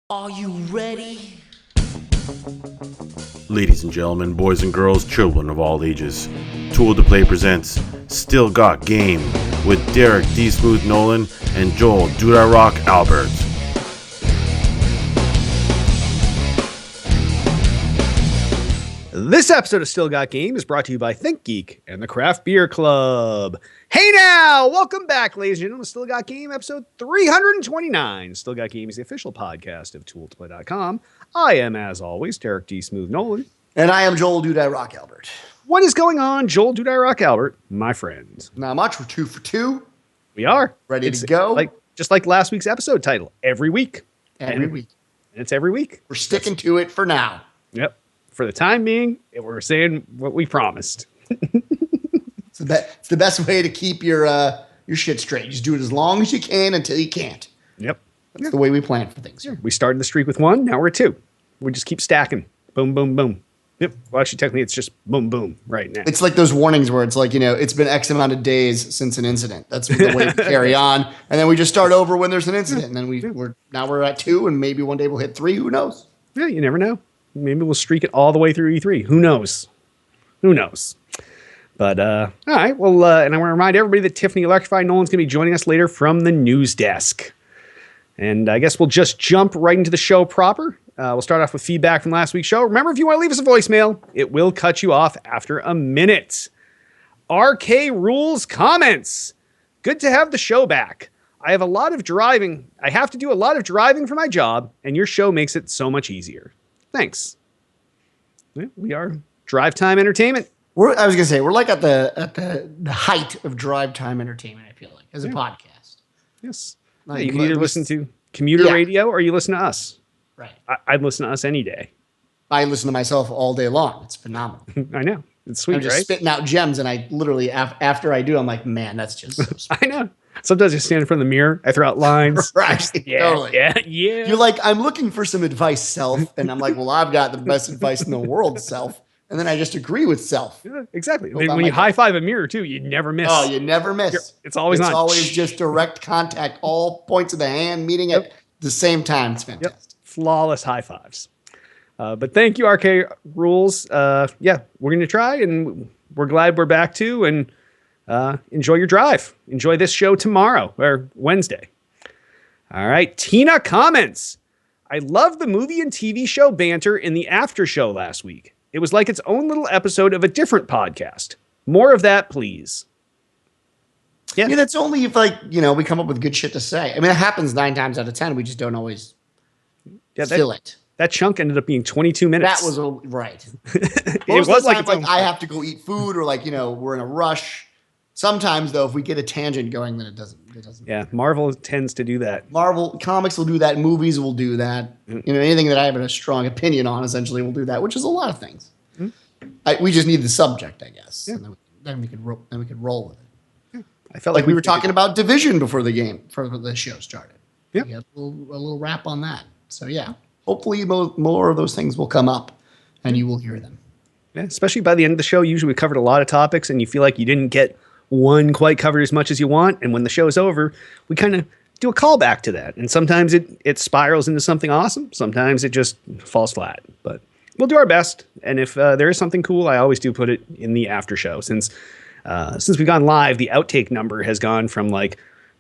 Are you ready? Ladies and gentlemen, boys and girls, children of all ages, Tool to Play presents Still Got Game with Derek D. Smooth Nolan and Joel Dude I Rock Albert. This episode of Still Got Game is brought to you by ThinkGeek and the Craft Beer Club. Hey now, welcome back, ladies and gentlemen, to Still Got Game, episode 329. Still Got Game is the official podcast of ToolToPlay.com. I am, as always, Derek D. Smooth Nolan. And I am Joel Dude I Rock Albert. What is going on, Joel Dude I Rock Albert, my friend? Not much. We're 2 for 2. We are. Ready to go. Just like last week's episode title, every week. Every week. And it's every week. We're sticking to it for now. Yep. For the time being, we're saying what we promised. It's the best way to keep your shit straight. You just do it as long as you can until you can't. Yep. That's the way we plan for things. We started the streak with 1, now we're at 2. We just keep stacking. Boom, boom, boom. Yep. Well, actually, technically, it's just boom, boom right now. It's like those warnings where it's like, it's been X amount of days since an incident. That's the way we carry on. And then we just start over when there's an incident. And then we're at 2, and maybe one day we'll hit 3. Who knows? Yeah, you never know. Maybe we'll streak it all the way through E3. Who knows? Who knows? But, all right. Well, and I want to remind everybody that Tiffany Electrified Nolan's going to be joining us later from the news desk. And I guess we'll just jump right into the show proper. We'll start off with feedback from last week's show. Remember, if you want to leave us a voicemail, it will cut you off after a minute. RK Rules comments. Good to have the show back. I have to do a lot of driving for my job, and your show makes it so much easier. Thanks. Yeah, we are Drive Time Entertainment. I was gonna say we're like at the height of drive time entertainment. I feel like as a podcast. Yes. Like, you can either listen to commuter radio or you listen to us. Right. I'd listen to us any day. I listen to myself all day long. It's phenomenal. I know. It's sweet, I'm just right? spitting out gems, and I literally after I do, I'm like, man, that's just so sweet. I know. Sometimes I stand in front of the mirror. I throw out lines. Right. Yeah, Totally. yeah. You're like, I'm looking for some advice, self. And I'm like, well, I've got the best advice in the world, self. And then I just agree with self. Yeah, exactly. Hold on, When you Michael. high five a mirror too, you never miss. Oh, you never miss. It's always on. It's always just direct contact, all points of the hand meeting at the same time. It's fantastic. Yep. Flawless high fives. But thank you, RK Rules. Yeah, we're going to try, and we're glad we're back too. And enjoy your drive. Enjoy this show tomorrow or Wednesday. All right. Tina comments. I love the movie and TV show banter in the after show last week. It was like its own little episode of a different podcast. More of that, please. Yeah, that's only if we come up with good shit to say. I mean, it happens 9 times out of 10. We just don't always fill it. That chunk ended up being 22 minutes. That was right. It Most was of the like time, its own I have to go eat food, or we're in a rush. Sometimes though, if we get a tangent going, then it doesn't. Yeah, Marvel tends to do that. Marvel comics will do that. Movies will do that. Anything that I have a strong opinion on, essentially, will do that, which is a lot of things. We just need the subject, I guess, and then we could roll with it. I felt Like we were talking about Division before the show started. Yeah, we had a little wrap on that. So yeah, hopefully more of those things will come up, and you will hear them. Yeah, especially by the end of the show, usually we covered a lot of topics, and you feel like you didn't get one quite covered as much as you want. And when the show's over, we kind of do a callback to that. And sometimes it spirals into something awesome. Sometimes it just falls flat. But we'll do our best. And if there is something cool, I always do put it in the after show. Since we've gone live, the outtake number has gone from like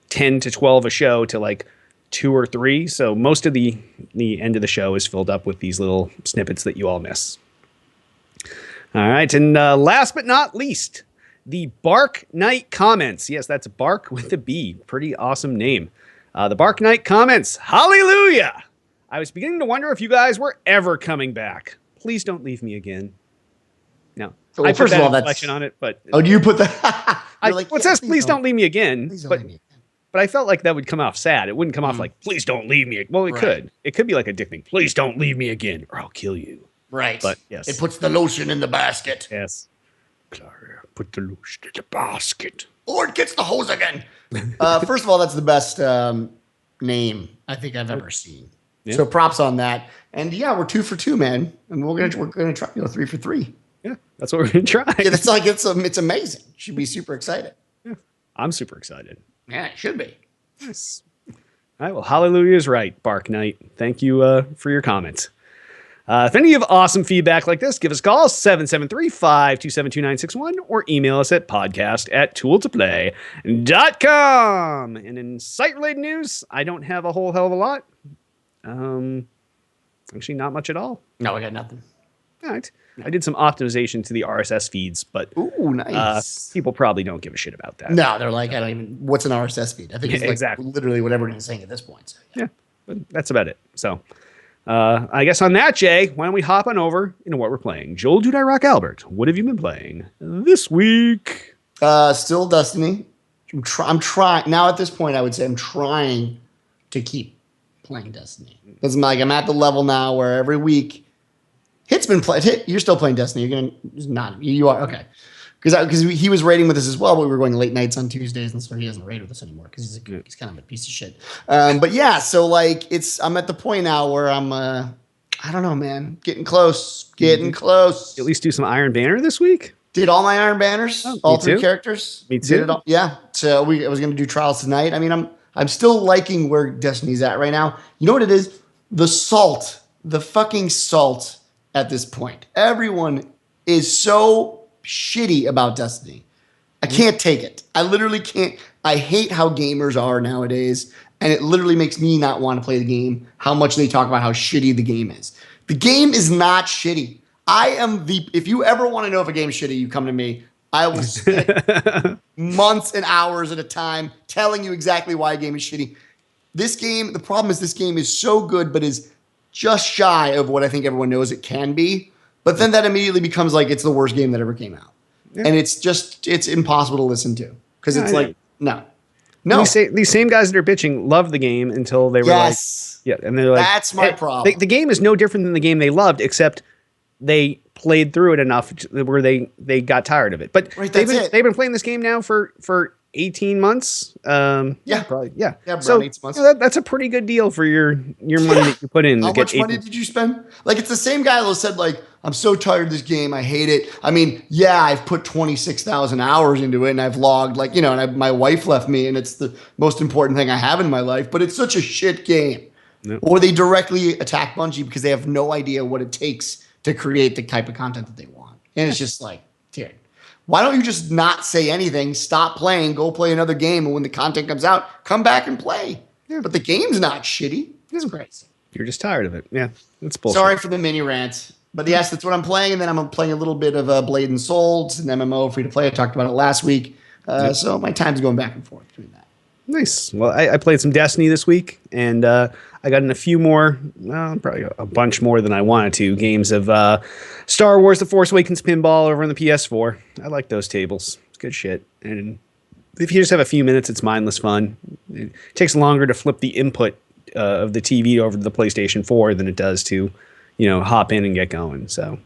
10 to 12 a show to like 2 or 3. So most of the end of the show is filled up with these little snippets that you all miss. All right. And last but not least, the Bark Knight comments. Yes, that's Bark with a B. Pretty awesome name. The Bark Knight comments. Hallelujah. I was beginning to wonder if you guys were ever coming back. Please don't leave me again. No. Well, I put first of all, that that's inflection on it, but do you put the? It says please don't leave me again. Please don't But leave me again. but I felt like that would come off sad. It wouldn't come off like please don't leave me. Well, it Right. could. It could be like a dick thing. Please don't leave me again, or I'll kill you. Right. But yes. It puts the lotion in the basket. Yes. Clara, put the lotion in the basket. Or it gets the hose again. First of all, that's the best name I think I've ever seen. Yeah. So props on that. And yeah, we're 2 for 2, man. And we're gonna try 3 for 3. Yeah, that's what we're gonna try. Yeah, it's like it's amazing. Should be super excited. I'm super excited. Yeah, it should be. Nice. All All right, well, hallelujah is right, Bark Knight. Thank you for your comments. If any of you have awesome feedback like this, give us a call, 773-527-2961, or email us at podcast@tooltoplay.com. And in site-related news, I don't have a whole hell of a lot. Actually, not much at all. No, I got nothing. All right. I did some optimization to the RSS feeds, but Ooh, nice. people probably don't give a shit about that. No, they're like, I don't even. What's an RSS feed? I think it's like exactly. literally what everyone's saying at this point. So, Yeah, but that's about it. So, I guess on that, Jay, why don't we hop on over into what we're playing? Joel, Dude, I Rock Albert, what have you been playing this week? Still Destiny. I'm trying now. At this point, I would say I'm trying to keep playing Destiny. Because I'm at the level now where every week. Hit's been played. Hit, you're still playing Destiny. You're gonna not. You are okay. Because he was raiding with us as well, but we were going late nights on Tuesdays, and so he doesn't raid with us anymore because he's kind of a piece of shit. But yeah, so like I'm at the point now where I'm I don't know, man, getting close. At least do some Iron Banner this week. Did all my Iron Banners, all three characters. Me too. Did it all, yeah. So I was gonna do Trials tonight. I mean, I'm still liking where Destiny's at right now. You know what it is? The fucking salt. At this point, everyone is so shitty about Destiny. I can't take it. I literally can't. I hate how gamers are nowadays, and it literally makes me not want to play the game. How much they talk about how shitty the game is. The game is not shitty. If you ever want to know if a game is shitty, you come to me. I will spend months and hours at a time telling you exactly why a game is shitty. This game, the problem is this game is so good, but is just shy of what I think everyone knows it can be. But then that immediately becomes like it's the worst game that ever came out. Yeah. And it's impossible to listen to. Because it's like, no. These same guys that are bitching love the game until they were like, yeah, and they're like, that's my problem. The game is no different than the game they loved, except they played through it enough where they got tired of it. But they've been playing this game now for 18 months. Probably. Yeah. So 18 months. That's a pretty good deal for your money that you put in. How much money did you spend? Like, it's the same guy that said, like, I'm so tired of this game. I hate it. I mean, yeah, I've put 26,000 hours into it and I've logged, like, and my wife left me and it's the most important thing I have in my life, but it's such a shit game. Nope. Or they directly attack Bungie because they have no idea what it takes to create the type of content that they want. And it's just like, dude. Why don't you just not say anything, stop playing, go play another game, and when the content comes out, come back and play? Yeah. But the game's not shitty. It's crazy. You're just tired of it. Yeah, it's bullshit. Sorry for the mini rant. But yes, that's what I'm playing, and then I'm playing a little bit of Blade and Soul. It's an MMO, free to play. I talked about it last week. So my time's going back and forth between that. Nice. Well, I played some Destiny this week, and I got in a few more, probably a bunch more than I wanted to, games of Star Wars The Force Awakens pinball over on the PS4. I like those tables. It's good shit. And if you just have a few minutes, it's mindless fun. It takes longer to flip the input of the TV over to the PlayStation 4 than it does to, hop in and get going. So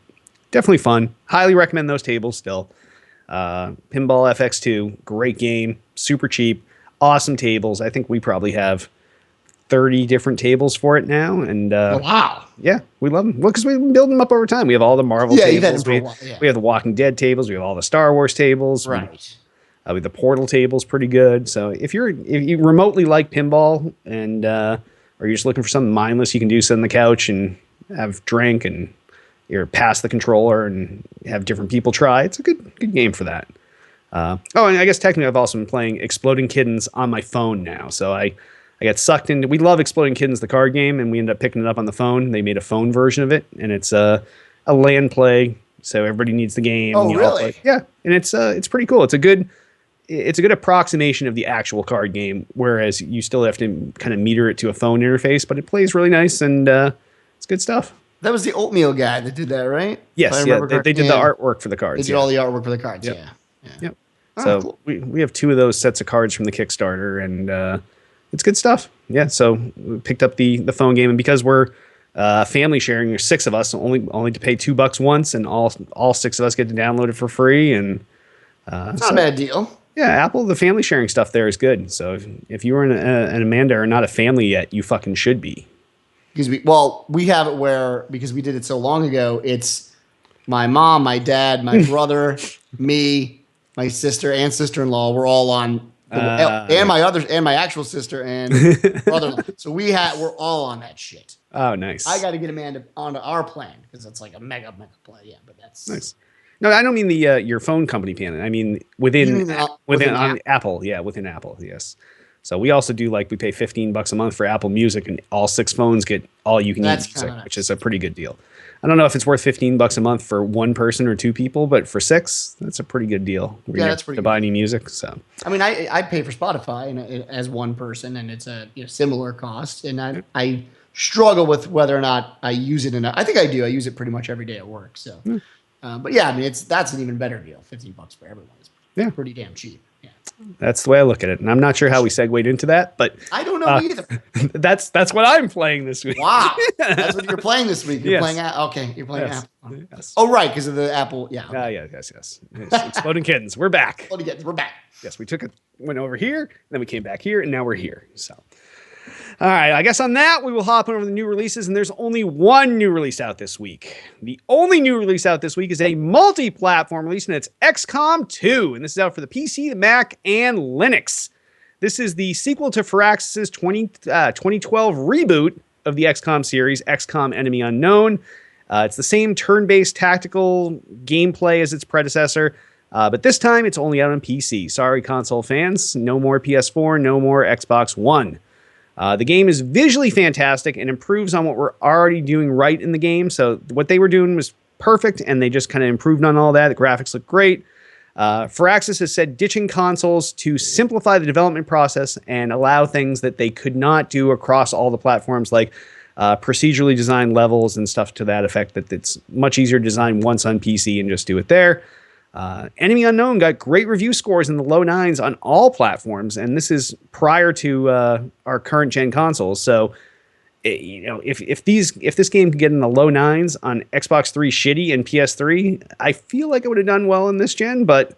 definitely fun. Highly recommend those tables still. Pinball FX2, great game, super cheap. Awesome tables. I think we probably have 30 different tables for it now. And wow. Yeah, we love them. Well, because we've been building them up over time. We have all the Marvel tables. You've had them for a while. Yeah. We have the Walking Dead tables. We have all the Star Wars tables. Right. We have the Portal tables, pretty good. So if you remotely like pinball and or you're just looking for something mindless you can do, sit on the couch and have drink and you're pass the controller and have different people try, it's a good game for that. And I guess technically I've also been playing Exploding Kittens on my phone now. So I got sucked into. We love Exploding Kittens, the card game, and we ended up picking it up on the phone. They made a phone version of it, and it's a LAN play, so everybody needs the game. Oh, really? Yeah, and it's pretty cool. It's a good approximation of the actual card game, whereas you still have to kind of meter it to a phone interface, but it plays really nice and it's good stuff. That was the Oatmeal guy that did that, right? Yes, yeah. They did the artwork for the cards. They did all the artwork for the cards. Yep. Yeah. Yep. So cool. we have 2 of those sets of cards from the Kickstarter, and it's good stuff. Yeah. So we picked up the phone game, and because we're family sharing, there's 6 of us, only to pay $2 once, and all 6 of us get to download it for free. And it's not a bad deal. Yeah, Apple, the family sharing stuff there is good. So if you were an Amanda or not a family yet, you fucking should be. Because we have it where, because we did it so long ago, it's my mom, my dad, my brother, me, my sister and sister-in-law. We're all on And my actual sister and brother-in-law. So we're all on that shit. Oh, nice. I got to get Amanda onto our plan because it's like a mega plan. Yeah, but that's nice. No, I don't mean the your phone company plan. I mean within Apple. Yeah, within Apple. Yes. So we also do we pay $15 a month for Apple Music, and all 6 phones get all you can use music, nice. which is a pretty good deal. I don't know if it's worth $15 a month for one person or 2 people, but for 6, that's a pretty good deal. That's pretty to good. Buy any music. So I mean, I pay for Spotify as one person, and it's a similar cost, and I struggle with whether or not I use it enough. I think I do. I use it pretty much every day at work. So, but yeah, I mean, that's an even better deal. $15 for everyone is pretty damn cheap. Yeah, that's the way I look at it, and I'm not sure how we segued into that, but I don't know either. That's what I'm playing this week. Wow, that's what you're playing this week. You're playing okay. You're playing Apple. Yes. Oh, right, because of the Apple. Yeah. Okay. Yes. Exploding Kittens. We're back. Exploding Kittens. We're back. Yes, went over here, then we came back here, and now we're here. So. All right, I guess on that, we will hop over the new releases, and there's only one new release out this week. The only new release out this week is a multi-platform release, and it's XCOM 2, and this is out for the PC, the Mac, and Linux. This is the sequel to Firaxis' 2012 reboot of the XCOM series, XCOM Enemy Unknown. It's the same turn-based tactical gameplay as its predecessor, but this time it's only out on PC. Sorry, console fans. No more PS4, no more Xbox One. The game is visually fantastic and improves on what we're already doing right in the game. So what they were doing was perfect, and they just kind of improved on all that. The graphics look great. Firaxis has said ditching consoles to simplify the development process and allow things that they could not do across all the platforms, like procedurally designed levels and stuff to that effect, that it's much easier to design once on PC and just do it there. Enemy Unknown got great review scores in the low 9s on all platforms, and this is prior to our current gen consoles. So, if this game could get in the low 9s on Xbox 3 shitty and PS3, I feel like it would have done well in this gen. But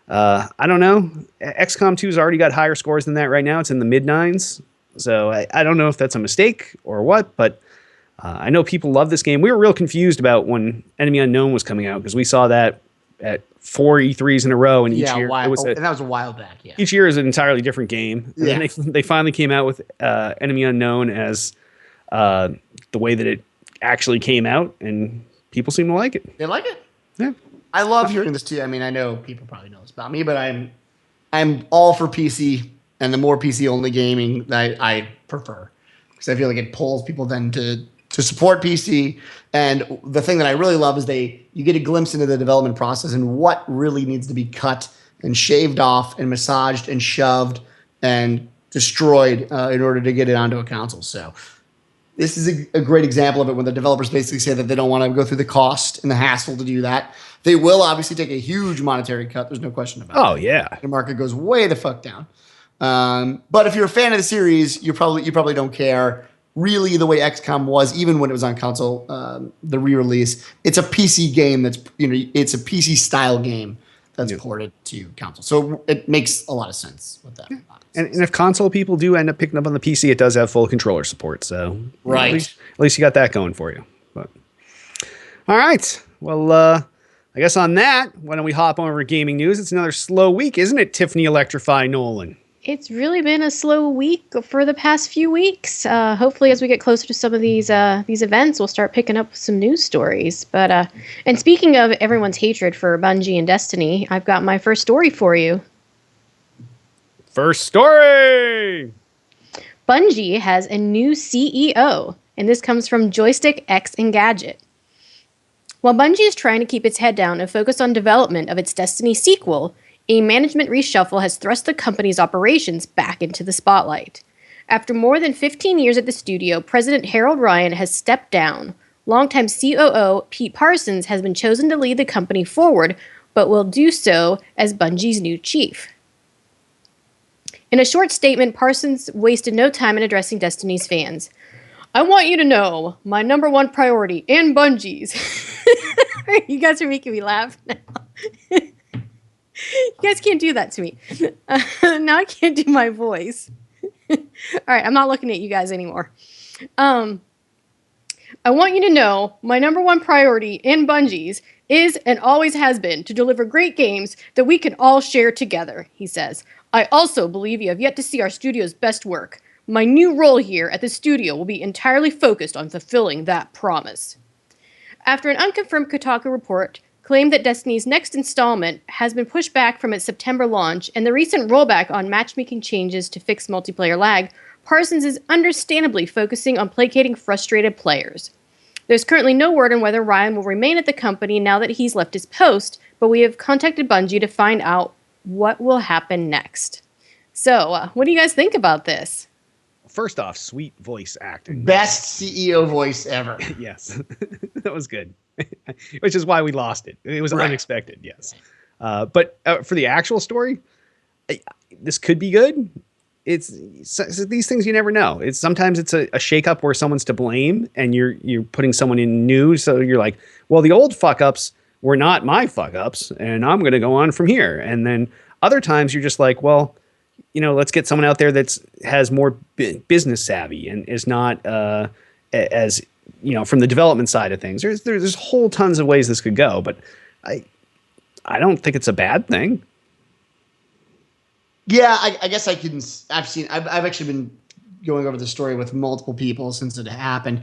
I don't know. XCOM 2's already got higher scores than that right now. It's in the mid 9s. So I don't know if that's a mistake or what, but I know people love this game. We were real confused about when Enemy Unknown was coming out because we saw that at 4 E3s in a row, and each year and that was a while back. Yeah, each year is an entirely different game. And then they finally came out with Enemy Unknown as the way that it actually came out, and people seem to like it. They like it. Yeah, I love hearing this too. I mean, I know people probably know this about me, but I'm all for PC, and the more PC only gaming that I prefer, because I feel like it pulls people then to support PC. And the thing that I really love is you get a glimpse into the development process and what really needs to be cut and shaved off and massaged and shoved and destroyed in order to get it onto a console. So this is a great example of it when the developers basically say that they don't want to go through the cost and the hassle to do that. They will obviously take a huge monetary cut. There's no question about it. Oh, yeah. The market goes way the fuck down. But if you're a fan of the series, you probably don't care. Really, the way XCOM was, even when it was on console, the re-release, it's a PC game it's a PC style game that's ported to console. So it makes a lot of sense with that. And if console people do end up picking up on the PC, it does have full controller support. So right, at least you got that going for you. But all right, well, I guess on that, why don't we hop over to gaming news? It's another slow week, isn't it, Tiffany Electrify Nolan? It's really been a slow week for the past few weeks. Hopefully, as we get closer to some of these events, we'll start picking up some news stories. But and speaking of everyone's hatred for Bungie and Destiny, I've got my first story for you. First story! Bungie has a new CEO, and this comes from Joystick X Engadget. While Bungie is trying to keep its head down and focus on development of its Destiny sequel, a management reshuffle has thrust the company's operations back into the spotlight. After more than 15 years at the studio, President Harold Ryan has stepped down. Longtime COO Pete Parsons has been chosen to lead the company forward, but will do so as Bungie's new chief. In a short statement, Parsons wasted no time in addressing Destiny's fans. I want you to know my number one priority and Bungie's. You guys are making me laugh now. You guys can't do that to me. Now I can't do my voice. All right, I'm not looking at you guys anymore. I want you to know my number one priority in Bungie's is and always has been to deliver great games that we can all share together, he says. I also believe you have yet to see our studio's best work. My new role here at the studio will be entirely focused on fulfilling that promise. After an unconfirmed Kotaku report claimed that Destiny's next installment has been pushed back from its September launch and the recent rollback on matchmaking changes to fix multiplayer lag, Parsons is understandably focusing on placating frustrated players. There's currently no word on whether Ryan will remain at the company now that he's left his post, but we have contacted Bungie to find out what will happen next. So, what do you guys think about this? First off, sweet voice acting. Best CEO voice ever. Yes, that was good. Which is why we lost it. It was unexpected, yes. But for the actual story, this could be good. It's these things you never know. Sometimes it's a shakeup where someone's to blame and you're putting someone in new. So you're like, well, the old fuck ups were not my fuck ups, and I'm going to go on from here. And then other times you're just like, well, let's get someone out there has more business savvy and is not as from the development side of things. There's whole tons of ways this could go, but I don't think it's a bad thing. Yeah, I guess I've actually been going over the story with multiple people since it happened.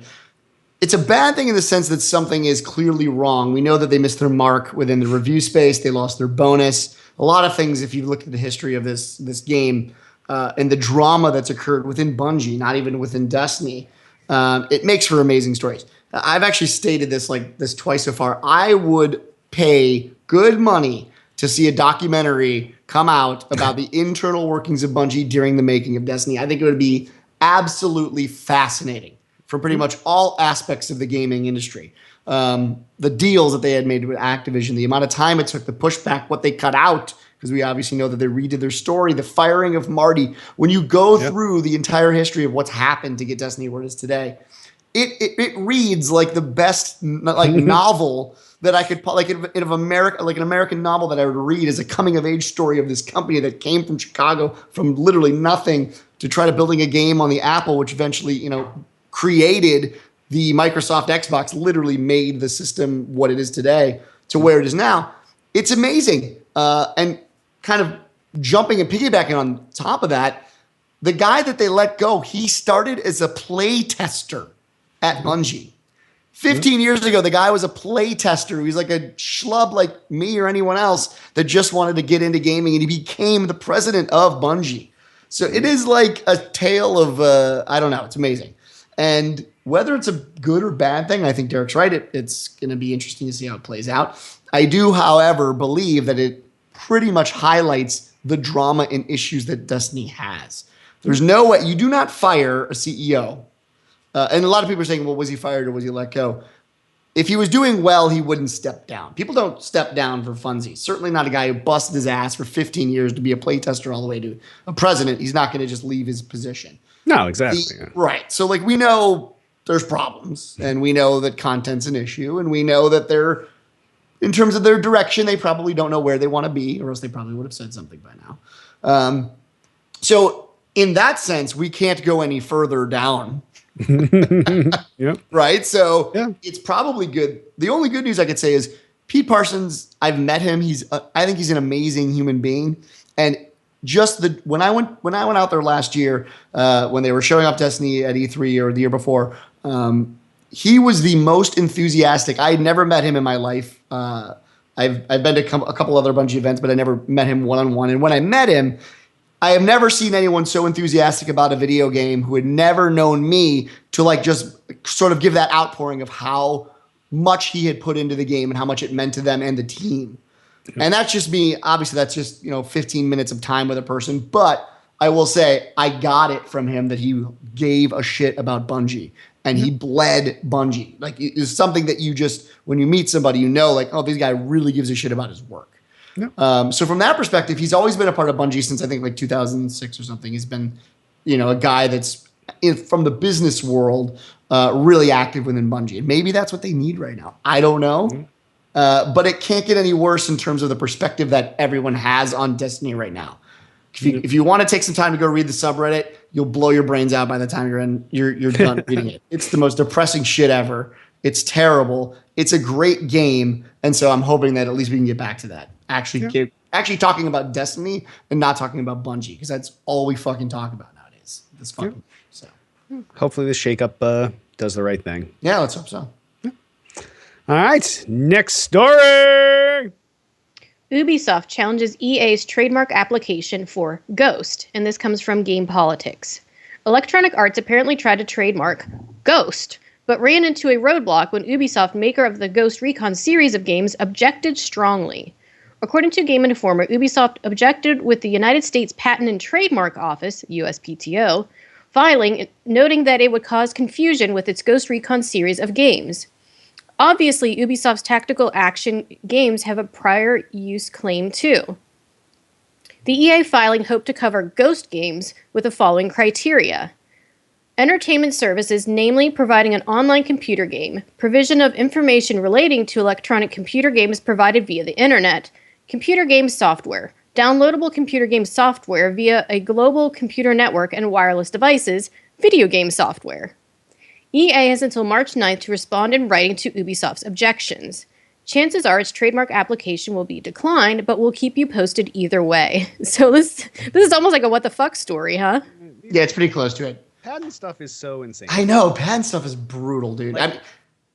It's a bad thing in the sense that something is clearly wrong. We know that they missed their mark within the review space. They lost their bonus. A lot of things, if you look at the history of this game and the drama that's occurred within Bungie, not even within Destiny, it makes for amazing stories. I've actually stated this twice so far. I would pay good money to see a documentary come out about the internal workings of Bungie during the making of Destiny. I think it would be absolutely fascinating for pretty much all aspects of the gaming industry. The deals that they had made with Activision, the amount of time it took, the pushback, what they cut out, because we obviously know that they redid their story, the firing of Marty. When you go through the entire history of what's happened to get Destiny where it is today, it reads like the best novel that I could an American novel that I would read as a coming of age story of this company that came from Chicago from literally nothing to try to building a game on the Apple, which eventually created the Microsoft Xbox, literally made the system what it is today to where it is now. It's amazing. And kind of jumping and piggybacking on top of that, the guy that they let go, he started as a play tester at Bungie. 15 years ago, the guy was a play tester. He was like a schlub like me or anyone else that just wanted to get into gaming, and he became the president of Bungie. So it is like a tale of, I don't know, it's amazing. And whether it's a good or bad thing, I think Derek's right. It's going to be interesting to see how it plays out. I do, however, believe that it pretty much highlights the drama and issues that Destiny has. There's no way, you do not fire a CEO. And a lot of people are saying, well, was he fired or was he let go? If he was doing well, he wouldn't step down. People don't step down for funsies. Certainly not a guy who busted his ass for 15 years to be a playtester all the way to a president. He's not going to just leave his position. No, exactly. Right. So we know there's problems, and we know that content's an issue, and we know that they're, in terms of their direction, they probably don't know where they want to be, or else they probably would have said something by now. So in that sense, we can't go any further down. Yep. Right. So it's probably good. The only good news I could say is Pete Parsons. I've met him. I think he's an amazing human being. And just when I went out there last year, when they were showing off Destiny at E3 or the year before, he was the most enthusiastic. I had never met him in my life. I've been to a couple other Bungie events, but I never met him one-on-one. And when I met him, I have never seen anyone so enthusiastic about a video game who had never known me to just sort of give that outpouring of how much he had put into the game and how much it meant to them and the team. And that's just me. Obviously, that's just 15 minutes of time with a person. But I will say I got it from him that he gave a shit about Bungie and he bled Bungie. It's something that you just, when you meet somebody, oh, this guy really gives a shit about his work. Yeah. So from that perspective, he's always been a part of Bungie since I think 2006 or something. He's been, a guy that's from the business world, really active within Bungie. And maybe that's what they need right now. I don't know. Mm-hmm. But it can't get any worse in terms of the perspective that everyone has on Destiny right now. If you want to take some time to go read the subreddit, you'll blow your brains out by the time you're done reading it. It's the most depressing shit ever. It's terrible. It's a great game. And so I'm hoping that at least we can get back to that. Actually actually talking about Destiny and not talking about Bungie, because that's all we fucking talk about nowadays. This fucking so. Hopefully this shakeup does the right thing. Yeah, let's hope so. All right, next story. Ubisoft challenges EA's trademark application for Ghost, and this comes from Game Politics. Electronic Arts apparently tried to trademark Ghost, but ran into a roadblock when Ubisoft, maker of the Ghost Recon series of games, objected strongly. According to Game Informer, Ubisoft objected with the United States Patent and Trademark Office, USPTO, filing, noting that it would cause confusion with its Ghost Recon series of games. Obviously, Ubisoft's tactical action games have a prior use claim too. The EA filing hoped to cover Ghost games with the following criteria: entertainment services, namely providing an online computer game, provision of information relating to electronic computer games provided via the internet, computer game software, downloadable computer game software via a global computer network and wireless devices, video game software. EA has until March 9th to respond in writing to Ubisoft's objections. Chances are its trademark application will be declined, but we'll keep you posted either way. So this is almost like a what the fuck story, huh? Yeah, it's pretty close to it. Patent stuff is so insane. I know, patent stuff is brutal, dude. I mean,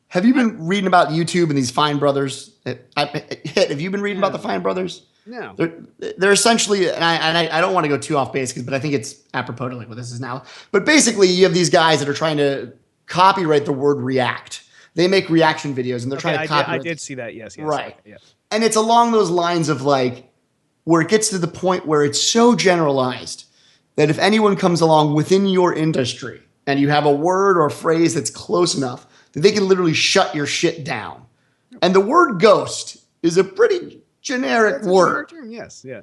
have you been reading about YouTube and these Fine Brothers? Have you been reading about the Fine Brothers? No. They're essentially, and I don't want to go too off base, but I think it's apropos to like what this is now. But basically, you have these guys that are trying to copyright the word react. They make reaction videos, and they're trying to copyright. I did see that. Yes. Right. Yeah. And it's along those lines of like where it gets to the point where it's so generalized that if anyone comes along within your industry and you have a word or a phrase that's close enough that they can literally shut your shit down. And the word ghost is a pretty generic word. Term, yes. Yeah.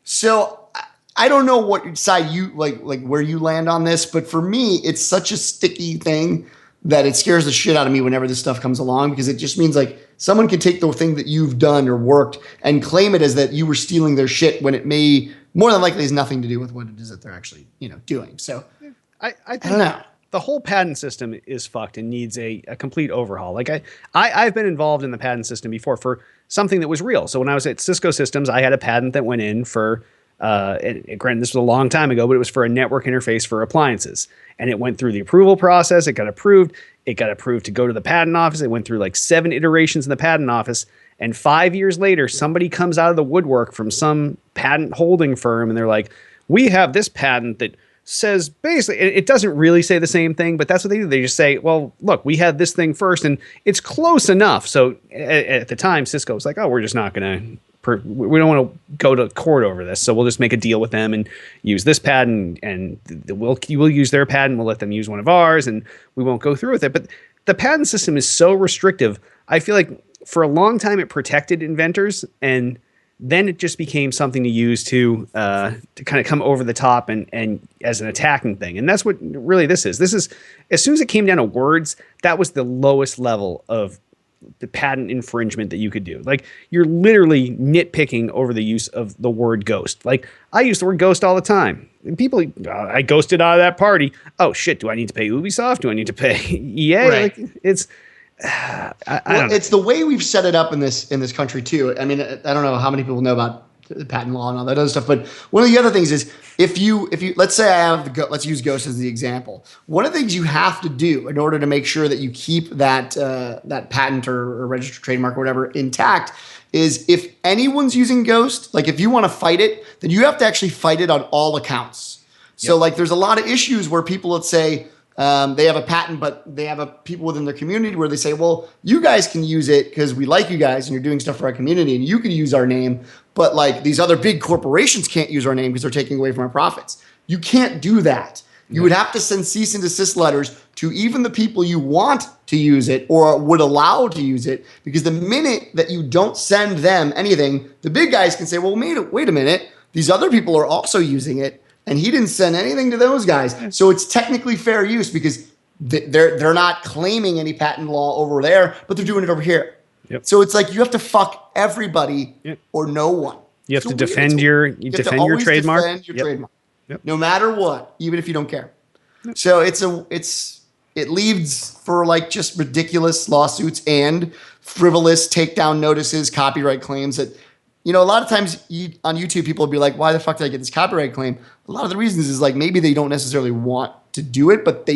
So I don't know what side you like where you land on this, but for me, it's such a sticky thing that it scares the shit out of me whenever this stuff comes along, because it just means like someone can take the thing that you've done or worked and claim it as that you were stealing their shit when it may more than likely has nothing to do with what it is that they're actually, doing. So I think don't know. The whole patent system is fucked and needs a complete overhaul. Like I've been involved in the patent system before for something that was real. So when I was at Cisco Systems, I had a patent that went in for, granted, this was a long time ago, but it was for a network interface for appliances. And it went through the approval process. It got approved. It got approved to go to the patent office. It went through like 7 iterations in the patent office. And 5 years later, somebody comes out of the woodwork from some patent holding firm and they're like, we have this patent that says basically, it doesn't really say the same thing, but that's what they do. They just say, well, look, we had this thing first and it's close enough. So at the time, Cisco was like, oh, we're just not going to. We don't want to go to court over this, so we'll just make a deal with them and use this patent, and we'll use their patent. We'll let them use one of ours, and we won't go through with it. But the patent system is so restrictive. I feel like for a long time it protected inventors, and then it just became something to use to kind of come over the top and as an attacking thing. And that's what really this is. This is, as soon as it came down to words, that was the lowest level of the patent infringement that you could do. Like, you're literally nitpicking over the use of the word ghost. Like, I use the word ghost all the time. And people, I ghosted out of that party. Oh shit, do I need to pay Ubisoft? Do I need to pay EA? Right. Like, it's I don't know. It's the way we've set it up in this country too. I mean, I don't know how many people know about the patent law and all that other stuff, but one of the other things is if you let's say I have let's use Ghost as the example. One of the things you have to do in order to make sure that you keep that that patent or registered trademark or whatever intact is if anyone's using Ghost, like if you want to fight it, then you have to actually fight it on all accounts. So like there's a lot of issues where people, let's say, they have a patent, but they have people within their community where they say, well, you guys can use it because we like you guys and you're doing stuff for our community and you can use our name. But like these other big corporations can't use our name because they're taking away from our profits. You can't do that. You would have to send cease and desist letters to even the people you want to use it or would allow to use it, because the minute that you don't send them anything, the big guys can say, well, wait a minute. These other people are also using it. And he didn't send anything to those guys. So it's technically fair use because they're not claiming any patent law over there, but they're doing it over here. Yep. So it's like you have to fuck everybody or no one. You have to defend your trademark. Defend your trademark. Yep. No matter what, even if you don't care. Yep. So it leads for like just ridiculous lawsuits and frivolous takedown notices, copyright claims that you know, a lot of times on YouTube, people will be like, why the fuck did I get this copyright claim? A lot of the reasons is like maybe they don't necessarily want to do it, but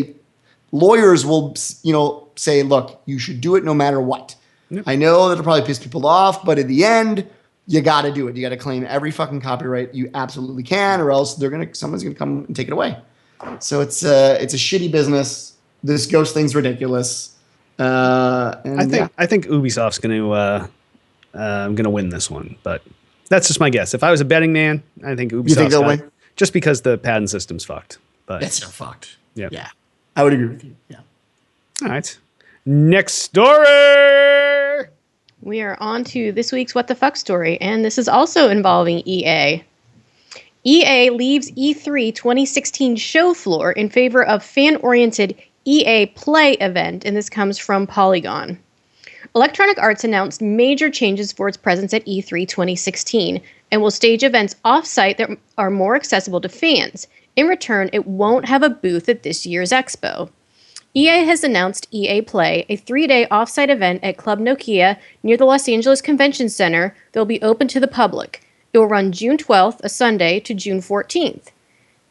lawyers will, you know, say, look, you should do it no matter what. Yep. I know that'll probably piss people off, but at the end, you got to do it. You got to claim every fucking copyright you absolutely can, or else someone's gonna come and take it away. So it's a shitty business. This ghost thing's ridiculous. I think Ubisoft's gonna win this one, but that's just my guess. If I was a betting man, I think Ubisoft's they'll win? Just because the patent system's fucked. But it's so fucked. Yeah, I would agree with you. Yeah. All right. Next story. We are on to this week's What the Fuck story, and this is also involving EA. EA leaves E3 2016 show floor in favor of fan-oriented EA Play event, and this comes from Polygon. Electronic Arts announced major changes for its presence at E3 2016 and will stage events off-site that are more accessible to fans. In return, it won't have a booth at this year's expo. EA has announced EA Play, a 3-day off-site event at Club Nokia near the Los Angeles Convention Center that will be open to the public. It will run June 12th, a Sunday, to June 14th.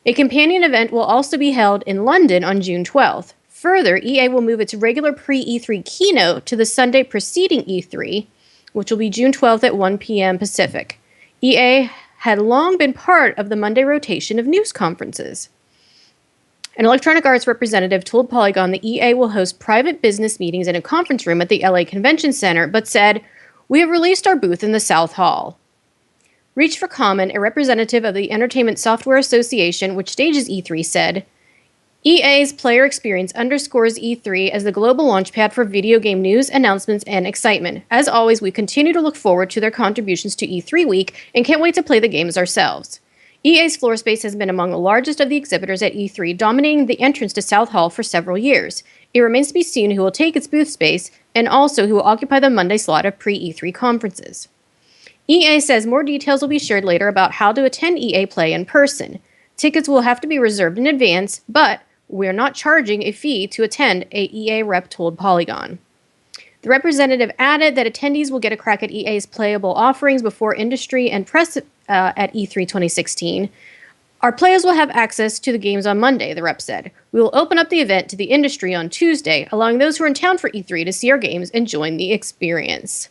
A companion event will also be held in London on June 12th. Further, EA will move its regular pre-E3 keynote to the Sunday preceding E3, which will be June 12th at 1 p.m. Pacific. EA had long been part of the Monday rotation of news conferences. An Electronic Arts representative told Polygon that EA will host private business meetings in a conference room at the LA Convention Center, but said, "We have released our booth in the South Hall." Reach for Common, a representative of the Entertainment Software Association, which stages E3, said, EA's player experience underscores E3 as the global launchpad for video game news, announcements, and excitement. As always, we continue to look forward to their contributions to E3 week and can't wait to play the games ourselves. EA's floor space has been among the largest of the exhibitors at E3, dominating the entrance to South Hall for several years. It remains to be seen who will take its booth space and also who will occupy the Monday slot of pre-E3 conferences. EA says more details will be shared later about how to attend EA Play in person. Tickets will have to be reserved in advance, but we're not charging a fee to attend, a EA rep told Polygon. The representative added that attendees will get a crack at EA's playable offerings before industry and press at E3 2016. Our players will have access to the games on Monday, the rep said. We will open up the event to the industry on Tuesday, allowing those who are in town for E3 to see our games and join the experience.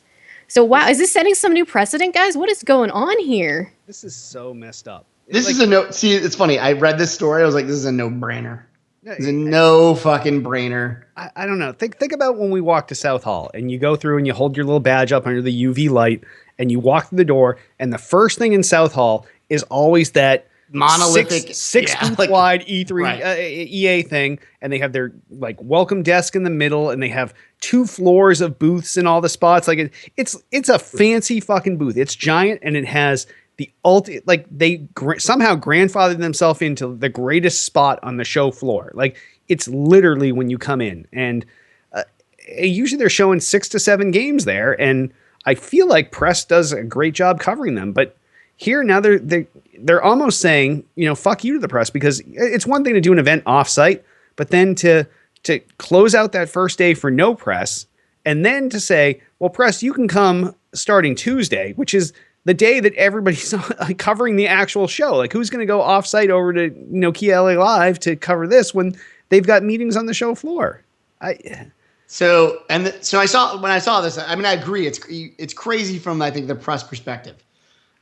So wow, is this setting some new precedent, guys? What is going on here? This is so messed up. This is a no. See, it's funny. I read this story. I was like, this is a no-brainer. It's a no fucking brainer. I don't know. Think about when we walk to South Hall and you go through and you hold your little badge up under the UV light and you walk through the door and the first thing in South Hall is always that monolithic six feet wide E3 EA thing, and they have their like welcome desk in the middle, and they have 2 floors of booths in all the spots. Like it's a fancy fucking booth. It's giant, and it has the like they somehow grandfathered themselves into the greatest spot on the show floor. Like it's literally when you come in, and usually they're showing 6 to 7 games there, and I feel like press does a great job covering them, but here now they're almost saying, you know, fuck you to the press, because it's one thing to do an event offsite, but then to close out that first day for no press, and then to say, well, press, you can come starting Tuesday, which is the day that everybody's covering the actual show. Like, who's going to go offsite over to Nokia LA Live to cover this when they've got meetings on the show floor? So I saw when I saw this. I mean, I agree. It's crazy from, I think, the press perspective.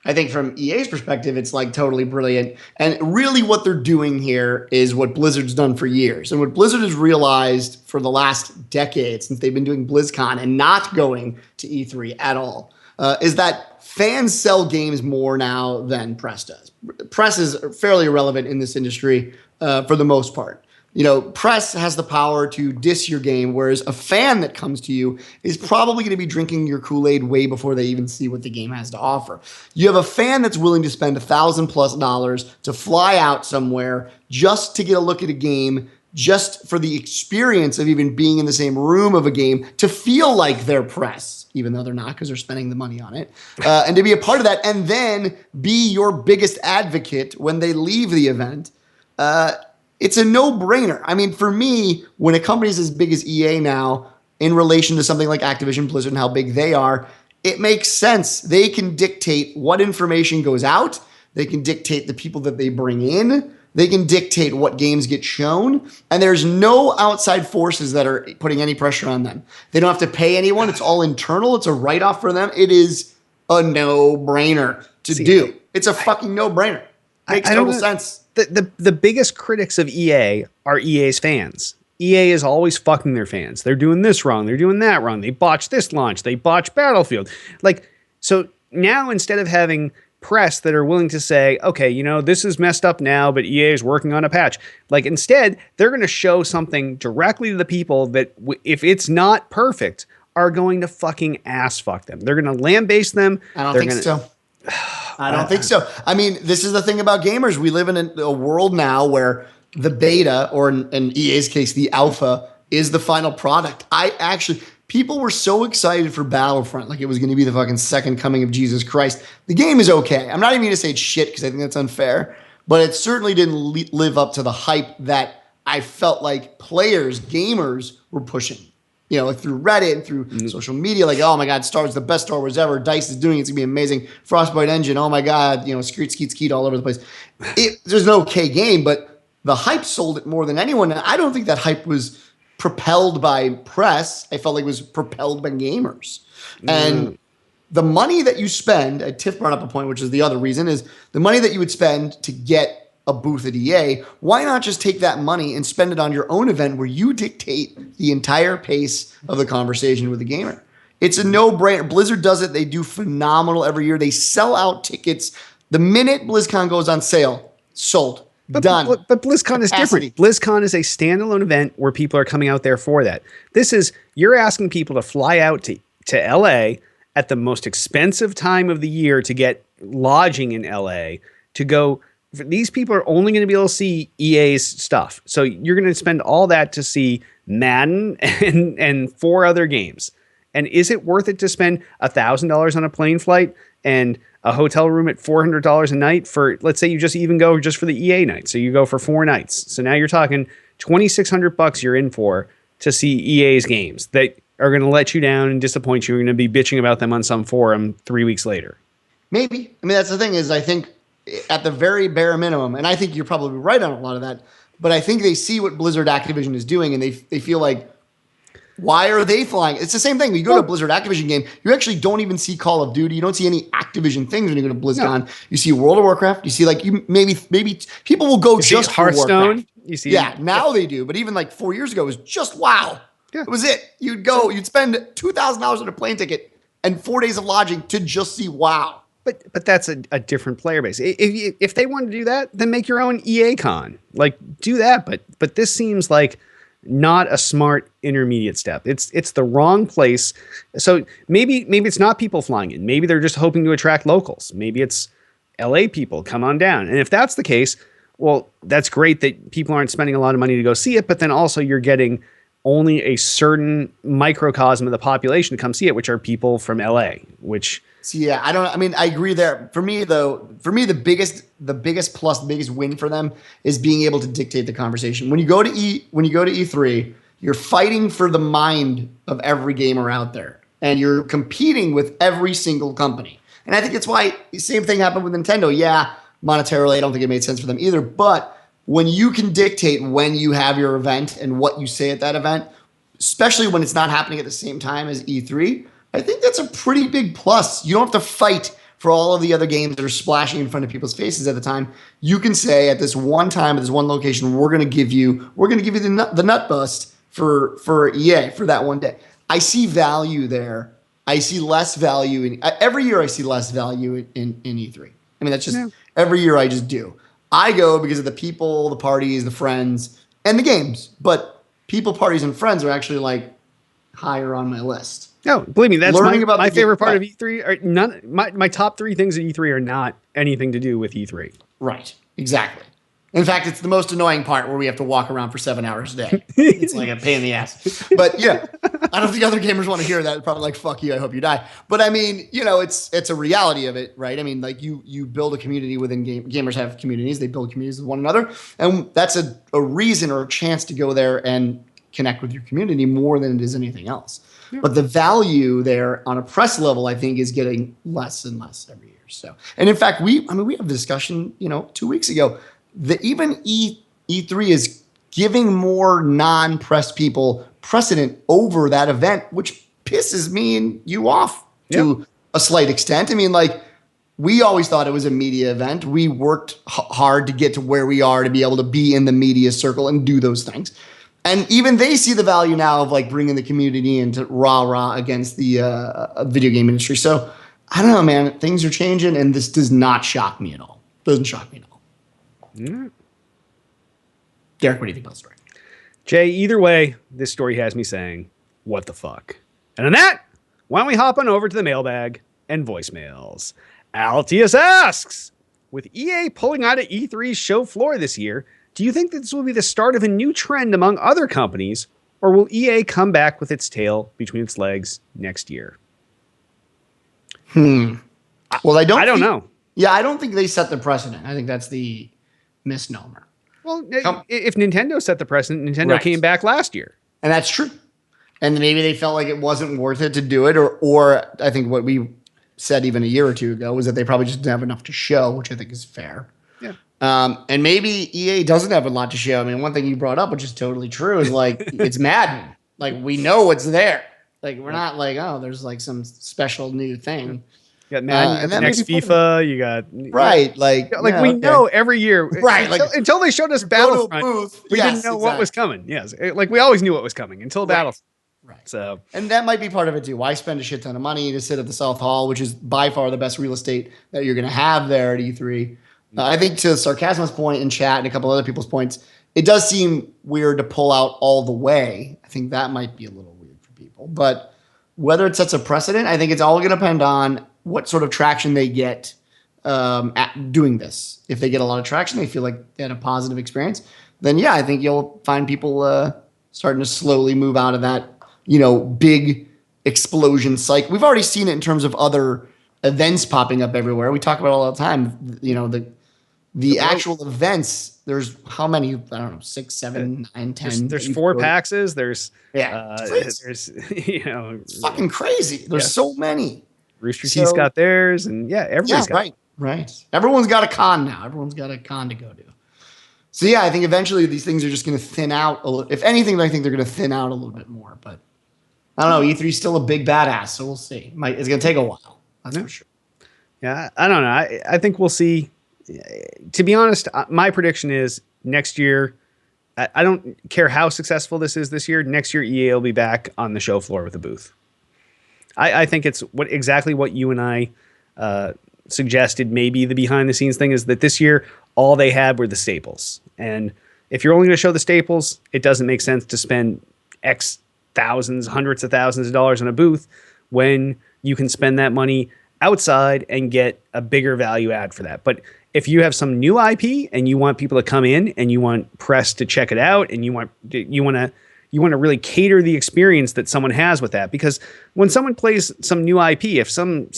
I think from EA's perspective, it's like totally brilliant. And really what they're doing here is what Blizzard's done for years. And what Blizzard has realized for the last decade, since they've been doing BlizzCon and not going to E3 at all, is that fans sell games more now than press does. Press is fairly irrelevant in this industry for the most part. You know, press has the power to diss your game, whereas a fan that comes to you is probably going to be drinking your Kool-Aid way before they even see what the game has to offer. You have a fan that's willing to spend $1,000+ to fly out somewhere just to get a look at a game, just for the experience of even being in the same room of a game, to feel like they're press, even though they're not because they're spending the money on it, and to be a part of that, and then be your biggest advocate when they leave the event. It's a no-brainer. I mean, for me, when a company's as big as EA now, in relation to something like Activision Blizzard and how big they are, it makes sense. They can dictate what information goes out. They can dictate the people that they bring in. They can dictate what games get shown. And there's no outside forces that are putting any pressure on them. They don't have to pay anyone. It's all internal. It's a write-off for them. It is a no-brainer to do. It's a fucking no-brainer. Makes total sense. The biggest critics of EA are EA's fans. EA is always fucking their fans. They're doing this wrong. They're doing that wrong. They botched this launch. They botched Battlefield. Like, so now instead of having press that are willing to say, okay, you know, this is messed up now, but EA is working on a patch. Like, instead, they're going to show something directly to the people that, if it's not perfect, are going to fucking ass fuck them. They're going to lambaste them. I don't think so. I don't think so. I mean, this is the thing about gamers. We live in a world now where the beta, or in EA's case, the alpha, is the final product. People were so excited for Battlefront, like it was going to be the fucking second coming of Jesus Christ. The game is okay. I'm not even going to say it's shit because I think that's unfair, but it certainly didn't live up to the hype that I felt like players, gamers were pushing. You know, like through Reddit and through social media, like, oh my God, Star Wars, the best Star Wars ever. DICE is doing it. It's going to be amazing. Frostbite engine, oh my God, you know, skeet all over the place. There's an okay game, but the hype sold it more than anyone. And I don't think that hype was propelled by press. I felt like it was propelled by gamers. And the money that you spend, Tiff brought up a point, which is the other reason, is the money that you would spend to get a booth at EA, why not just take that money and spend it on your own event where you dictate the entire pace of the conversation with the gamer? It's a no-brainer. Blizzard does it. They do phenomenal every year. They sell out tickets. The minute BlizzCon goes on sale, sold. Done. But BlizzCon is different. BlizzCon is a standalone event where people are coming out there for that. You're asking people to fly out to LA at the most expensive time of the year to get lodging in LA to go. These people are only going to be able to see EA's stuff. So you're going to spend all that to see Madden and 4 other games. And is it worth it to spend $1,000 on a plane flight and a hotel room at $400 a night for, let's say you just even go just for the EA night. So you go for 4 nights. So now you're talking $2,600 you're in for to see EA's games that are going to let you down and disappoint you. You're going to be bitching about them on some forum 3 weeks later. Maybe. I mean, that's the thing is I think at the very bare minimum, and I think you're probably right on a lot of that, but I think they see what Blizzard Activision is doing and they feel like, why are they flying? It's the same thing. When you go to a Blizzard Activision game, you actually don't even see Call of Duty. You don't see any Activision things when you go to BlizzCon. No. You see World of Warcraft. You see like maybe people will go just for Hearthstone. You see, now they do. But even like 4 years ago, it was just WoW. Yeah. It was it. You'd spend $2,000 on a plane ticket and 4 days of lodging to just see WoW. But that's a different player base. If they want to do that, then make your own EA Con. Like do that. But this seems like not a smart intermediate step. It's the wrong place. So maybe it's not people flying in. Maybe they're just hoping to attract locals. Maybe it's LA people. Come on down. And if that's the case, well, that's great that people aren't spending a lot of money to go see it. But then also you're getting only a certain microcosm of the population to come see it, which are people from LA, which. So yeah, I agree there. For me, the biggest plus, the biggest win for them is being able to dictate the conversation. When you go to E3, you're fighting for the mind of every gamer out there, and you're competing with every single company. And I think it's why the same thing happened with Nintendo. Yeah, monetarily, I don't think it made sense for them either. But when you can dictate when you have your event and what you say at that event, especially when it's not happening at the same time as E3, I think that's a pretty big plus. You don't have to fight for all of the other games that are splashing in front of people's faces at the time. You can say at this one time, at this one location, we're going to give you the nut bust for EA for that one day. I see value there. I see less value in every year. I see less value in E3. I mean, that's just every year I just do. I go because of the people, the parties, the friends, and the games. But people, parties, and friends are actually like higher on my list. No, believe me, that's my favorite part of E3. My top 3 things at E3 are not anything to do with E3. Right, exactly. In fact, it's the most annoying part where we have to walk around for 7 hours a day. It's like a pain in the ass. But yeah, I don't think other gamers want to hear that. It's probably like, fuck you, I hope you die. But I mean, it's a reality of it, right? I mean, like you build a community within gamers have communities. They build communities with one another. And that's a reason or a chance to go there and connect with your community more than it is anything else. Yeah. But the value there on a press level, I think, is getting less and less every year. So, and in fact, we have a discussion, 2 weeks ago that even E3 is giving more non-press people precedent over that event, which pisses me and you off to a slight extent. I mean, like, we always thought it was a media event. We worked hard to get to where we are to be able to be in the media circle and do those things. And even they see the value now of like bringing the community into rah-rah against the video game industry. So I don't know, man. Things are changing, and this does not shock me at all. Doesn't shock me at all. Mm. Derek, what do you think about the story? Jay, either way, this story has me saying, what the fuck? And on that, why don't we hop on over to the mailbag and voicemails. Altius asks, with EA pulling out of E3's show floor this year, do you think this will be the start of a new trend among other companies, or will EA come back with its tail between its legs next year? Well, I don't know. Yeah, I don't think they set the precedent. I think that's the misnomer. Well, if Nintendo set the precedent, Nintendo came back last year. And that's true. And maybe they felt like it wasn't worth it to do it, or I think what we said even a year or two ago was that they probably just didn't have enough to show, which I think is fair. Yeah. And maybe EA doesn't have a lot to show. I mean, one thing you brought up, which is totally true, is like it's Madden. Like, we know what's there. Like, we're not like, oh, there's like some special new thing. You got Madden, and next FIFA, you got we know every year, right? Until they showed us Battlefront, we didn't know what was coming. Yes, like we always knew what was coming until Battlefront. Right. So, and that might be part of it too. Why spend a shit ton of money to sit at the South Hall, which is by far the best real estate that you're going to have there at E3? I think to Sarcasmus' point in chat and a couple other people's points, it does seem weird to pull out all the way. I think that might be a little weird for people. But whether it sets a precedent, I think it's all going to depend on what sort of traction they get at doing this. If they get a lot of traction, they feel like they had a positive experience, then yeah, I think you'll find people starting to slowly move out of that, big explosion cycle. We've already seen it in terms of other events popping up everywhere. We talk about it all the time. The actual events, there's how many? I don't know, 6, 7, 9, 10. There's 4 PAXs. There's it's fucking crazy. There's so many. Rooster Teeth's got theirs, and everybody's got right. Everyone's got a con now. Everyone's got a con to go to. So yeah, I think eventually these things are just going to thin out a little. If anything, I think they're going to thin out a little bit more. But I don't know. E3's still a big badass, so we'll see. It's going to take a while. That's for sure. Yeah, I don't know. I think we'll see. To be honest, my prediction is next year. I don't care how successful this is this year. Next year, EA will be back on the show floor with a booth. I think it's exactly what you and I suggested. Maybe the behind the scenes thing is that this year all they had were the staples, and if you're only going to show the staples, it doesn't make sense to spend X thousands, hundreds of thousands of dollars on a booth when you can spend that money outside and get a bigger value add for that. But if you have some new IP and you want people to come in and you want press to check it out and you want to really cater the experience that someone has with that, because when someone plays some new IP, if some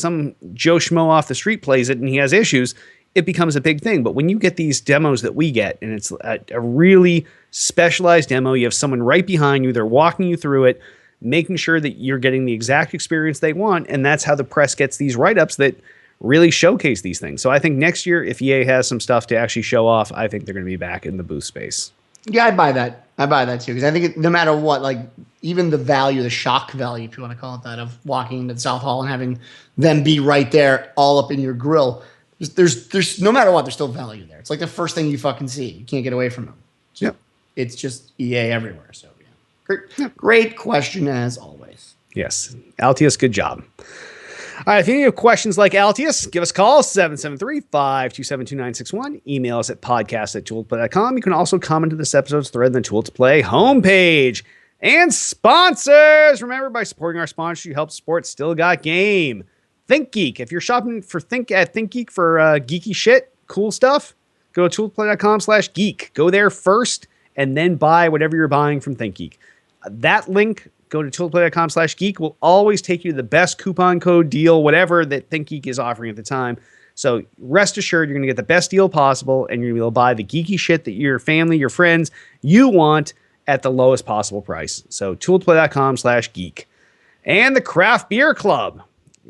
Joe Schmo off the street plays it and he has issues, it becomes a big thing. But when you get these demos that we get and it's a really specialized demo, you have someone right behind you, they're walking you through it, making sure that you're getting the exact experience they want. And that's how the press gets these write-ups that really showcase these things. So I think next year, if EA has some stuff to actually show off, I think they're going to be back in the booth space. Yeah, I buy that. Too. Because I think no matter what, like even the value, the shock value, if you want to call it that, of walking into the South Hall and having them be right there all up in your grill, there's no matter what, there's still value there. It's like the first thing you fucking see. You can't get away from them. Yep. It's just EA everywhere. So great question as always. Yes. Altius, good job. All right, if you have questions like Altius, give us a call, 773-527-2961. Email us at podcast@tooledtoplay.com. You can also comment to this episode's thread on the Tool to Play homepage. And sponsors! Remember, by supporting our sponsors, you help support Still Got Game. ThinkGeek. If you're shopping for ThinkGeek for geeky shit, cool stuff, go to tooledtoplay.com/geek. Go there first, and then buy whatever you're buying from ThinkGeek. That link, go to tooledtoplay.com/geek, will always take you to the best coupon code deal, whatever that ThinkGeek is offering at the time. So rest assured, you're going to get the best deal possible, and you're going to be able to buy the geeky shit that your family, your friends, you want at the lowest possible price. So tooltoplay.com/geek. And the Craft Beer Club.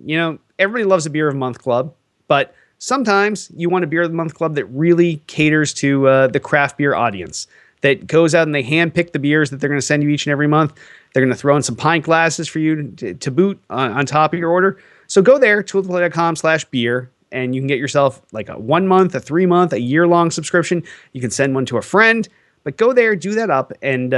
You know, everybody loves a Beer of the Month club, but sometimes you want a Beer of the Month club that really caters to the craft beer audience, that goes out and they handpick the beers that they're going to send you each and every month. They're going to throw in some pint glasses for you to boot on top of your order. So go there, tooltoplay.com/beer, and you can get yourself like a 1 month, a 3 month, a year-long subscription. You can send one to a friend, but go there, do that up, and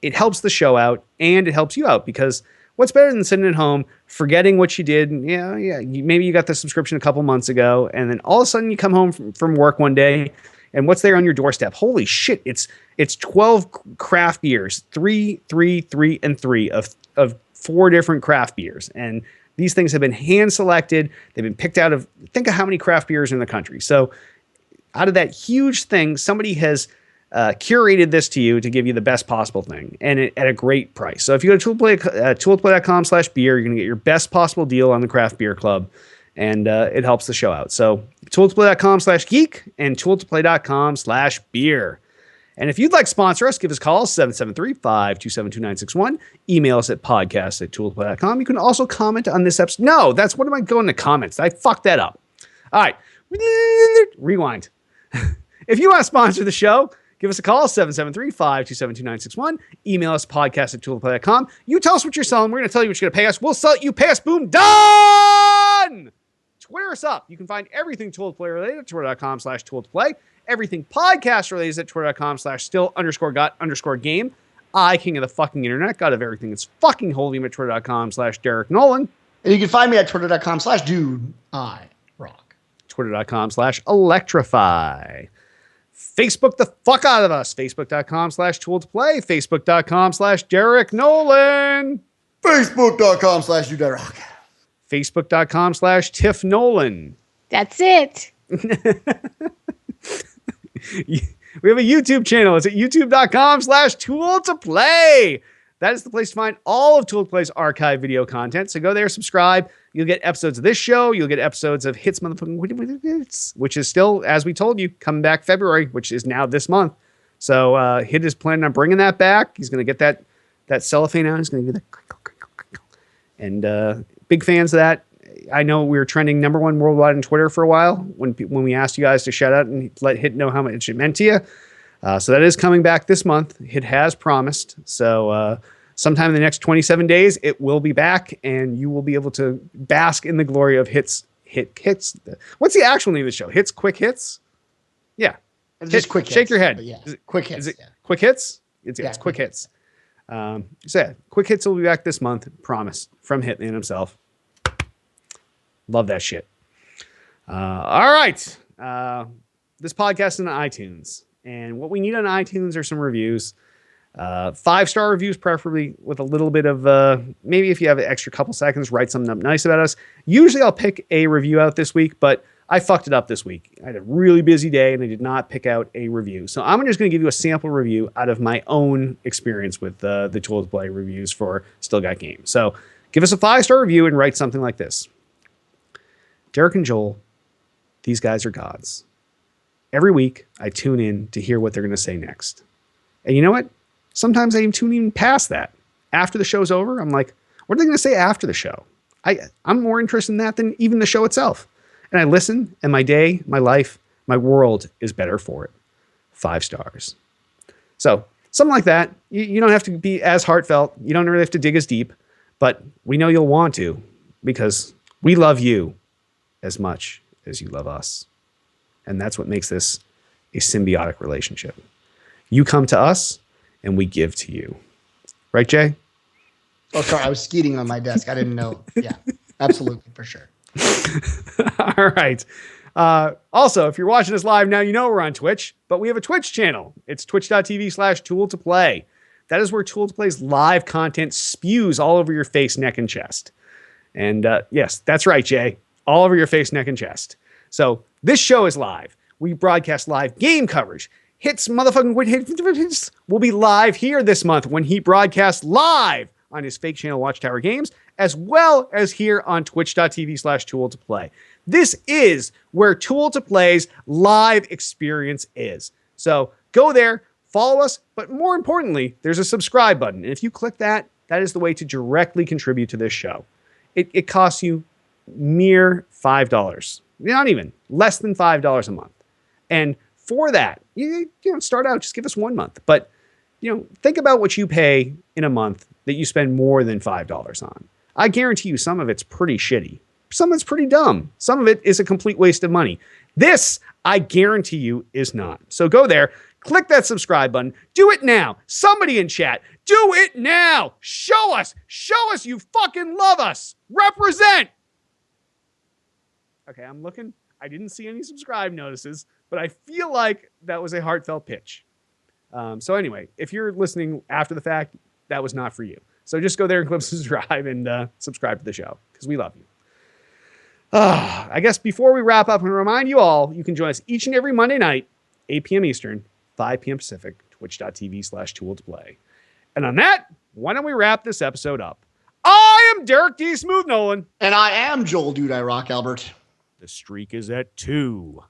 it helps the show out, and it helps you out, because what's better than sitting at home, forgetting what you did? Maybe you got the subscription a couple months ago, and then all of a sudden you come home from work one day, and what's there on your doorstep? Holy shit! It's 12 craft beers, 3, 3, 3, and 3 of 4 different craft beers, and these things have been hand selected. They've been picked out of. Think of how many craft beers are in the country. So, out of that huge thing, somebody has curated this to you to give you the best possible thing, and at a great price. So if you go to tooltoplay.com/beer, you're going to get your best possible deal on the Craft Beer Club, and it helps the show out. So tooltoplay.com/geek and tooltoplay.com/beer. And if you'd like to sponsor us, give us a call, 773-527-2961. Email us at podcast@tooltoplay.com. You can also comment on this episode. No, what am I going to comments? I fucked that up. All right. Rewind. If you want to sponsor the show, give us a call, 773-527-2961. Email us, podcast@tooltoplay.com. You tell us what you're selling. We're going to tell you what you're going to pay us. We'll sell it. You pay us. Boom. Done! Twitter us up. You can find everything Tool to Play related at twitter.com/tooltoplay. Everything podcast related at twitter.com/still_got_game. King of the fucking internet. God of everything. It's fucking holy at twitter.com/Derek Nolan. And you can find me at twitter.com/dude I rock. Twitter.com/electrify. Facebook the fuck out of us. Facebook.com/tool-to-play. Facebook.com/Derek Nolan. Facebook.com/duderock. Facebook.com/Tiff Nolan. That's it. We have a YouTube channel. It's at youtube.com/tool-to-play. That is the place to find all of Tool to Play's archive video content. So go there, subscribe. You'll get episodes of this show. You'll get episodes of Hits Motherfucking Hits, which is still, as we told you, coming back February, which is now this month. So Hit is planning on bringing that back. He's going to get that cellophane out. He's going to get that crinkle, crinkle, crinkle. And big fans of that. I know we were trending #1 worldwide on Twitter for a while when we asked you guys to shout out and let Hit know how much it meant to you. So that is coming back this month. Hit has promised. So sometime in the next 27 days, it will be back, and you will be able to bask in the glory of Hits. What's the actual name of the show? Hits, Quick Hits? Yeah. It's just Quick Hits. Shake your head. Yeah. Quick Hits. Is it yeah. Quick Hits? It's Yeah, Quick Hits. So yeah, Quick Hits will be back this month. Promise. From Hitman himself. Love that shit. All right. This podcast is on iTunes. And what we need on iTunes are some reviews. 5-star reviews, preferably with a little bit of, maybe if you have an extra couple seconds, write something up nice about us. Usually I'll pick a review out this week, but I fucked it up this week. I had a really busy day and I did not pick out a review. So I'm just going to give you a sample review out of my own experience with the Tool to Play reviews for Still Got Game. So give us a 5-star review and write something like this. Derek and Joel, these guys are gods. Every week, I tune in to hear what they're going to say next. And you know what? Sometimes I even tune in past that. After the show's over, I'm like, what are they going to say after the show? I'm more interested in that than even the show itself. And I listen, and my day, my life, my world is better for it. 5 stars. So, something like that. You don't have to be as heartfelt. You don't really have to dig as deep. But we know you'll want to, because we love you as much as you love us. And that's what makes this a symbiotic relationship. You come to us, and we give to you. Right, Jay? Oh, sorry. I was skeeting on my desk. I didn't know. Yeah, absolutely. For sure. All right. Also, if you're watching us live now, you know we're on Twitch, but we have a Twitch channel. It's twitch.tv/tool-to-play. That is where Tool to Play's live content spews all over your face, neck, and chest. And yes, that's right, Jay. All over your face, neck, and chest. So this show is live. We broadcast live game coverage. Hits will be live here this month when he broadcasts live on his fake channel Watchtower Games, as well as here on twitch.tv/tool-to-play. This is where Tool to Play's live experience is. So go there, follow us, but more importantly, there's a subscribe button. And if you click that, that is the way to directly contribute to this show. It costs you mere $5. Not even, less than $5 a month. And for that, you start out, just give us 1 month. But, think about what you pay in a month that you spend more than $5 on. I guarantee you some of it's pretty shitty. Some of it's pretty dumb. Some of it is a complete waste of money. This, I guarantee you, is not. So go there, click that subscribe button. Do it now. Somebody in chat, do it now. Show us you fucking love us. Represent. Okay, I'm looking. I didn't see any subscribe notices, but I feel like that was a heartfelt pitch. So anyway, if you're listening after the fact, that was not for you. So just go there and click subscribe and subscribe to the show because we love you. I guess before we wrap up, and remind you all, you can join us each and every Monday night, 8 p.m. Eastern, 5 p.m. Pacific, twitch.tv/tooltoplay. And on that, why don't we wrap this episode up? I am Derek D. Smooth Nolan. And I am Joel Dude I Rock Albert. The streak is at 2.